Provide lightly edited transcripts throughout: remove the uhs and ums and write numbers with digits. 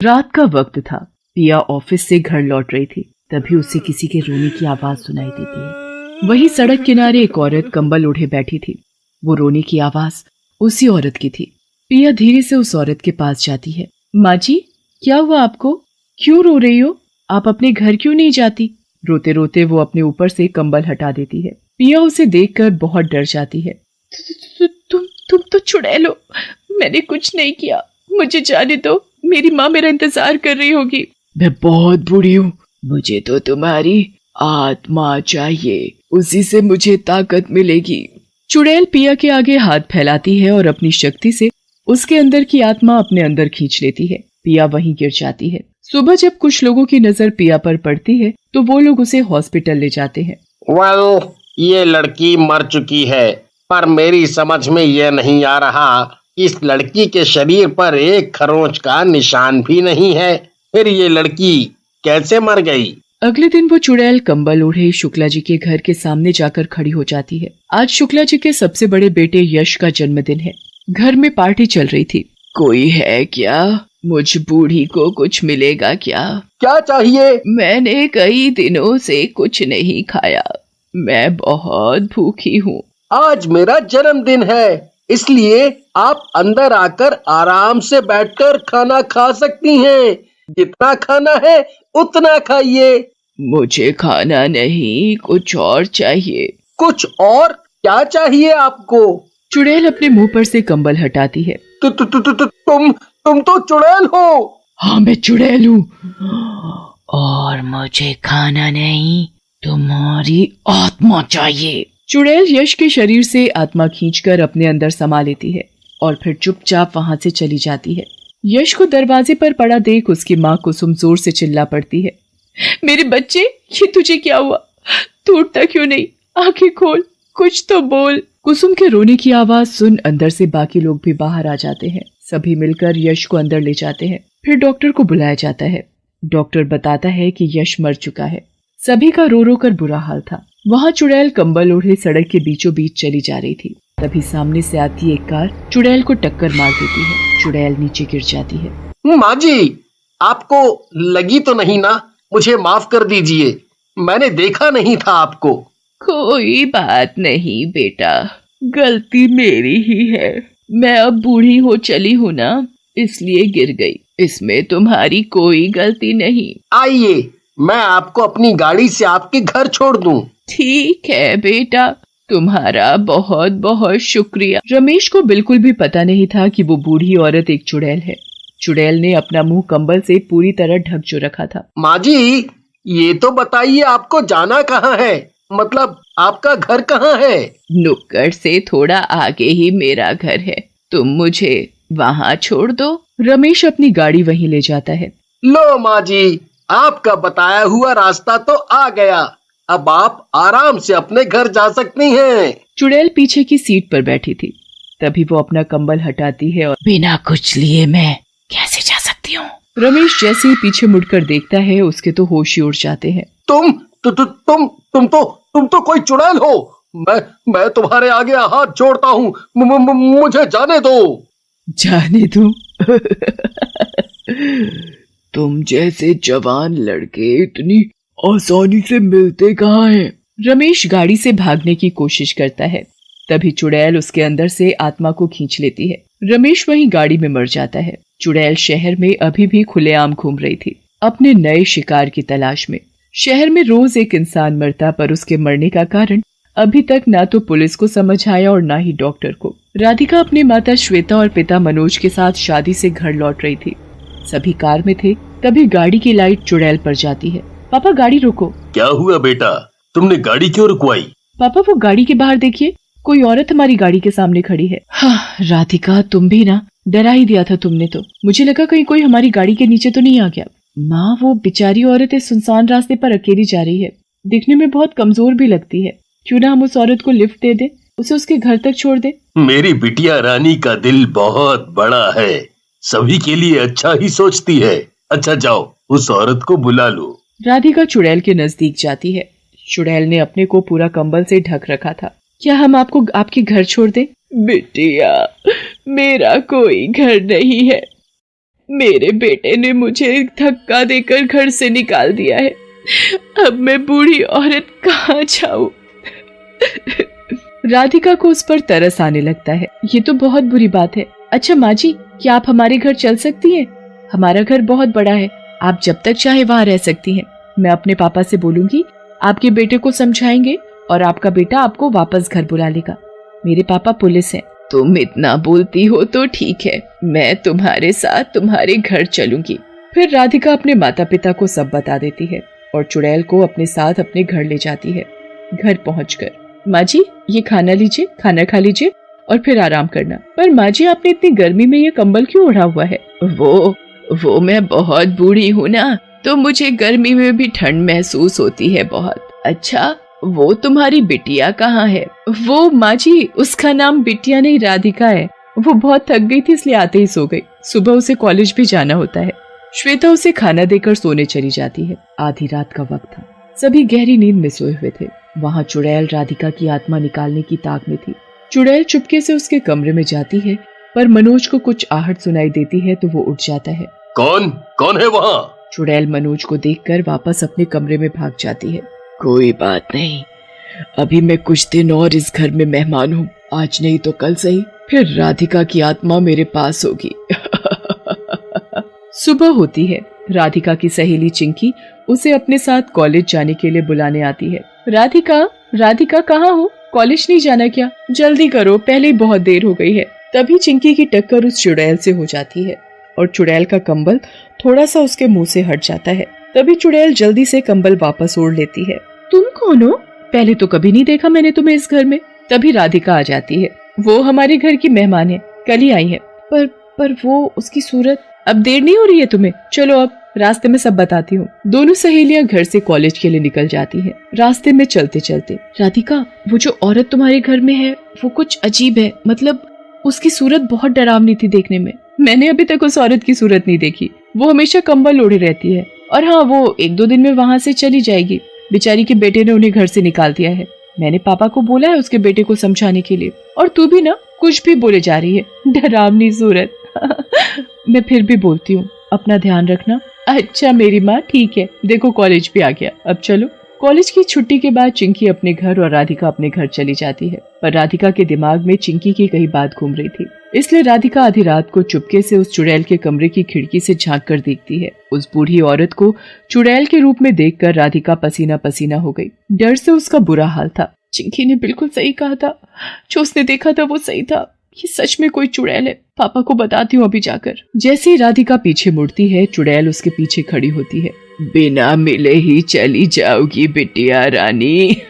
रात का वक्त था। पिया ऑफिस से घर लौट रही थी, तभी उसे किसी के रोने की आवाज सुनाई देती है। वहीं सड़क किनारे एक औरत कंबल ओढ़े बैठी थी। वो रोने की आवाज उसी औरत की थी। पिया धीरे से उस औरत के पास जाती है। माँ जी, क्या हुआ आपको? क्यों रो रही हो? आप अपने घर क्यों नहीं जाती? रोते रोते वो अपने ऊपर से कंबल हटा देती है। पिया उसे देखकर बहुत डर जाती है। तुम तो चुड़ैल हो। मैंने कुछ नहीं किया, मुझे जाने दो। मेरी माँ मेरा इंतजार कर रही होगी। मैं बहुत बुरी हूँ, मुझे तो तुम्हारी आत्मा चाहिए, उसी से मुझे ताकत मिलेगी। चुड़ैल पिया के आगे हाथ फैलाती है और अपनी शक्ति से उसके अंदर की आत्मा अपने अंदर खींच लेती है। पिया वहीं गिर जाती है। सुबह जब कुछ लोगों की नजर पिया पर पड़ती है तो वो लोग उसे हॉस्पिटल ले जाते हैं। ये लड़की मर चुकी है, पर मेरी समझ में यह नहीं आ रहा, इस लड़की के शरीर पर एक खरोंच का निशान भी नहीं है। फिर ये लड़की कैसे मर गई? अगले दिन वो चुड़ैल कंबल ओढ़े शुक्ला जी के घर के सामने जाकर खड़ी हो जाती है। आज शुक्ला जी के सबसे बड़े बेटे यश का जन्मदिन है। घर में पार्टी चल रही थी। कोई है क्या? मुझ बूढ़ी को कुछ मिलेगा क्या? क्या चाहिए? मैंने कई दिनों से कुछ नहीं खाया, मैं बहुत भूखी हूँ। आज मेरा जन्मदिन है, इसलिए आप अंदर आकर आराम से बैठकर खाना खा सकती हैं। जितना खाना है उतना खाइए। मुझे खाना नहीं, कुछ और चाहिए। कुछ और? क्या चाहिए आपको? चुड़ैल अपने मुंह पर से कंबल हटाती है। तुम तो चुड़ैल हो। हाँ, मैं चुड़ैल हूँ और मुझे खाना नहीं, तुम्हारी आत्मा चाहिए। चुड़ैल यश के शरीर से आत्मा खींचकर अपने अंदर समा लेती है और फिर चुपचाप वहां से चली जाती है। यश को दरवाजे पर पड़ा देख उसकी माँ कुसुम जोर से चिल्ला पड़ती है। मेरे बच्चे, ये तुझे क्या हुआ? तू उठता क्यों नहीं? आंखें खोल, कुछ तो बोल। कुसुम के रोने की आवाज सुन अंदर से बाकी लोग भी बाहर आ जाते हैं। सभी मिलकर यश को अंदर ले जाते हैं। फिर डॉक्टर को बुलाया जाता है। डॉक्टर बताता है कि यश मर चुका है। सभी का रो रो कर बुरा हाल था। वहाँ चुड़ैल कंबल ओढ़े सड़क के बीचों बीच चली जा रही थी। तभी सामने से आती एक कार चुड़ैल को टक्कर मार देती है। चुड़ैल नीचे गिर जाती है। माँ जी, आपको लगी तो नहीं ना? मुझे माफ कर दीजिए, मैंने देखा नहीं था आपको। कोई बात नहीं बेटा, गलती मेरी ही है। मैं अब बूढ़ी हो चली हूँ ना, इसलिए गिर गई। इसमें तुम्हारी कोई गलती नहीं। आइए, मैं आपको अपनी गाड़ी से आपके घर छोड़ दूं। ठीक है बेटा, तुम्हारा बहुत बहुत शुक्रिया। रमेश को बिल्कुल भी पता नहीं था कि वो बूढ़ी औरत एक चुड़ैल है। चुड़ैल ने अपना मुंह कंबल से पूरी तरह ढक जो रखा था। माँ जी, ये तो बताइए आपको जाना कहाँ है? मतलब आपका घर कहाँ है? नुक्कड़ से थोड़ा आगे ही मेरा घर है, तुम मुझे वहाँ छोड़ दो। रमेश अपनी गाड़ी वहीं ले जाता है। लो माँ जी, आपका बताया हुआ रास्ता तो आ गया, अब आप आराम से अपने घर जा सकती हैं। चुड़ैल पीछे की सीट पर बैठी थी। तभी वो अपना कंबल हटाती है और बिना कुछ लिए मैं कैसे जा सकती हूँ? रमेश जैसे ही पीछे मुड़कर देखता है, उसके तो होश ही उड़ जाते हैं। तुम तो कोई चुड़ैल हो। मैं तुम्हारे आगे हाथ जोड़ता हूँ, मुझे जाने दो। जाने दो? तुम जैसे जवान लड़के इतनी आसानी से मिलते कहाँ हैं? रमेश गाड़ी से भागने की कोशिश करता है। तभी चुड़ैल उसके अंदर से आत्मा को खींच लेती है। रमेश वहीं गाड़ी में मर जाता है। चुड़ैल शहर में अभी भी खुलेआम घूम रही थी, अपने नए शिकार की तलाश में। शहर में रोज एक इंसान मरता, पर उसके मरने का कारण अभी तक ना तो पुलिस को समझ आया और ना ही डॉक्टर को। राधिका अपनी माता श्वेता और पिता मनोज के साथ शादी से घर लौट रही थी। सभी कार में थे। तभी गाड़ी की लाइट चुड़ैल पर जाती है। पापा, गाड़ी रोको। क्या हुआ बेटा, तुमने गाड़ी क्यों रुकवाई? पापा, वो गाड़ी के बाहर देखिए, कोई औरत हमारी गाड़ी के सामने खड़ी है। हाँ, राधिका, तुम भी ना, डरा ही दिया था तुमने तो। मुझे लगा कहीं कोई हमारी गाड़ी के नीचे तो नहीं आ गया। माँ, वो बेचारी औरत इस सुनसान रास्ते पर अकेली जा रही है, दिखने में बहुत कमजोर भी लगती है। क्यों ना हम उस औरत को लिफ्ट दे दे, उसे उसके घर तक छोड़ दे। मेरी बिटिया रानी का दिल बहुत बड़ा है, सभी के लिए अच्छा ही सोचती है। अच्छा जाओ, उस औरत को बुला लो। राधिका चुड़ैल के नजदीक जाती है। चुड़ैल ने अपने को पूरा कंबल से ढक रखा था। क्या हम आपको आपके घर छोड़ दें? बिटिया, मेरा कोई घर नहीं है, मेरे बेटे ने मुझे धक्का देकर घर से निकाल दिया है। अब मैं बूढ़ी औरत कहाँ जाऊं? राधिका को उस पर तरस आने लगता है। ये तो बहुत बुरी बात है। अच्छा माँ जी, क्या आप हमारे घर चल सकती हैं? हमारा घर बहुत बड़ा है, आप जब तक चाहे वहाँ रह सकती हैं। मैं अपने पापा से बोलूंगी, आपके बेटे को समझाएंगे और आपका बेटा आपको वापस घर बुला लेगा। मेरे पापा पुलिस हैं। तुम इतना बोलती हो तो ठीक है, मैं तुम्हारे साथ तुम्हारे घर चलूंगी। फिर राधिका अपने माता पिता को सब बता देती है और चुड़ैल को अपने साथ अपने घर ले जाती है। घर पहुंचकर, माँ जी ये खाना लीजिए, खाना खा लीजिए और फिर आराम करना। पर माँ जी, आपने इतनी गर्मी में ये कंबल क्यों ओढ़ा हुआ है? वो मैं बहुत बूढ़ी हूँ ना, तो मुझे गर्मी में भी ठंड महसूस होती है बहुत। अच्छा, वो तुम्हारी बिटिया कहाँ है? वो माँ जी, उसका नाम बिटिया नहीं राधिका है। वो बहुत थक गई थी इसलिए आते ही सो गई। सुबह उसे कॉलेज भी जाना होता है। श्वेता उसे खाना देकर सोने चली जाती है। आधी रात का वक्त था, सभी गहरी नींद में सोए हुए थे। वहाँ चुड़ैल राधिका की आत्मा निकालने की ताक में थी। चुड़ैल चुपके से उसके कमरे में जाती है, पर मनोज को कुछ आहट सुनाई देती है तो वो उठ जाता है। कौन है वहाँ? चुड़ैल मनोज को देखकर वापस अपने कमरे में भाग जाती है। कोई बात नहीं, अभी मैं कुछ दिन और इस घर में मेहमान हूँ, आज नहीं तो कल सही, फिर राधिका की आत्मा मेरे पास होगी। सुबह होती है। राधिका की सहेली चिंकी उसे अपने साथ कॉलेज जाने के लिए बुलाने आती है। राधिका कहाँ हो? कॉलेज नहीं जाना क्या? जल्दी करो, पहले ही बहुत देर हो गई है। तभी चिंकी की टक्कर उस चुड़ैल से हो जाती है और चुड़ैल का कंबल थोड़ा सा उसके मुंह से हट जाता है। तभी चुड़ैल जल्दी से कंबल वापस ओढ़ लेती है। तुम कौन हो? पहले तो कभी नहीं देखा मैंने तुम्हें इस घर में। तभी राधिका आ जाती है। वो हमारे घर की मेहमान है, कल ही आई है। पर वो उसकी सूरत। अब देर नहीं हो रही है तुम्हें? चलो अब रास्ते में सब बताती हूँ। दोनों सहेलियां घर से कॉलेज के लिए निकल जाती हैं। रास्ते में चलते चलते, राधिका, वो जो औरत तुम्हारे घर में है वो कुछ अजीब है, मतलब उसकी सूरत बहुत डरावनी थी देखने में। मैंने अभी तक उस औरत की सूरत नहीं देखी। वो हमेशा कंबल ओढ़े रहती है और हाँ, वो 1-2 दिन में वहाँ से चली जाएगी। बेचारी के बेटे ने उन्हें घर से निकाल दिया है। मैंने पापा को बोला है उसके बेटे को समझाने के लिए। और तू भी ना कुछ भी बोले जा रही है, डरावनी सूरत। मैं फिर भी बोलती हूँ, अपना ध्यान रखना। अच्छा मेरी माँ, ठीक है। देखो कॉलेज भी आ गया, अब चलो। कॉलेज की छुट्टी के बाद चिंकी अपने घर और राधिका अपने घर चली जाती है। पर राधिका के दिमाग में चिंकी की कई बात घूम रही थी, इसलिए राधिका आधी रात को चुपके से उस चुड़ैल के कमरे की खिड़की से झांक कर देखती है। उस बूढ़ी औरत को चुड़ैल के रूप में देखकर राधिका पसीना पसीना हो गई। डर से उसका बुरा हाल था। चिंकी ने बिल्कुल सही कहा था, जो उसने देखा था वो सही था। ये सच में कोई चुड़ैल है। पापा को बताती हूँ अभी जाकर। जैसे ही राधिका पीछे मुड़ती है, चुड़ैल उसके पीछे खड़ी होती है। बिना मिले ही चली जाओगी बिटिया रानी।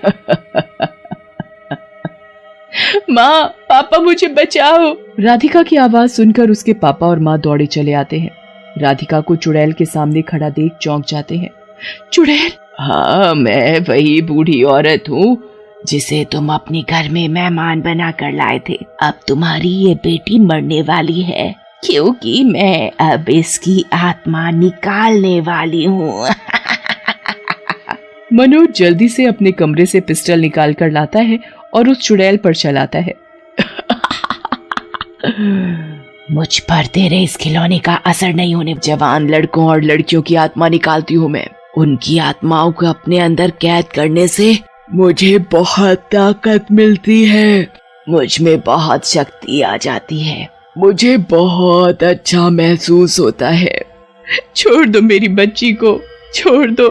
माँ, पापा मुझे बचाओ। राधिका की आवाज सुनकर उसके पापा और माँ दौड़े चले आते हैं। राधिका को चुड़ैल के सामने खड़ा देख चौंक जाते हैं। चुड़ैल? हाँ, मैं वही बूढ़ी औरत हूँ जिसे तुम अपने घर में मेहमान बना कर लाए थे। अब तुम्हारी ये बेटी मरने वाली है, क्योंकि मैं अब इसकी आत्मा निकालने वाली हूँ। मनोज जल्दी से अपने कमरे से पिस्टल निकाल कर लाता है और उस चुड़ैल पर चलाता है। मुझ पर तेरे इस खिलौने का असर नहीं होने। जवान लड़कों और लड़कियों की आत्मा निकालती हूँ मैं। उनकी आत्माओं को अपने अंदर कैद करने से मुझे बहुत ताकत मिलती है, मुझ में बहुत शक्ति आ जाती है, मुझे बहुत अच्छा महसूस होता है। छोड़ दो मेरी बच्ची को, छोड़ दो।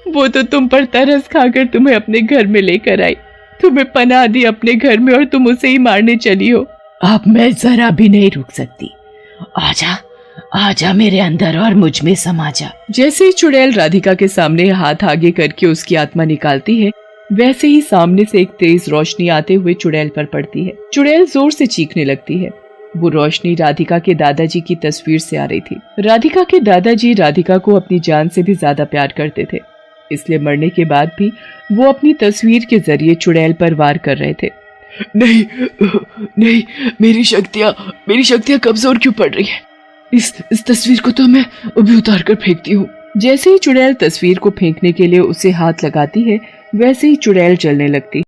वो तो तुम पर तरस खाकर तुम्हें अपने घर में लेकर आई, तुम्हें पनाह दी अपने घर में और तुम उसे ही मारने चली हो। अब मैं जरा भी नहीं रुक सकती। आजा, आजा मेरे अंदर और मुझ में समा जा। जैसे ही चुड़ैल राधिका के सामने हाथ आगे करके उसकी आत्मा निकालती है, वैसे ही सामने से एक तेज रोशनी आते हुए चुड़ैल पर पड़ती है। चुड़ैल जोर से चीखने लगती है। वो रोशनी राधिका के दादाजी की तस्वीर से आ रही थी। राधिका के दादाजी राधिका को अपनी जान से भी ज्यादा प्यार करते थे, इसलिए मरने के बाद भी वो अपनी तस्वीर के जरिए चुड़ैल पर वार कर रहे थे। नहीं, नहीं, मेरी शक्तियाँ कमजोर क्यों पड़ रही है? इस तस्वीर को तो मैं अभी उतार कर फेंकती हूँ। जैसे ही चुड़ैल तस्वीर को फेंकने के लिए उसे हाथ लगाती है, वैसे ही चुड़ैल जलने लगती।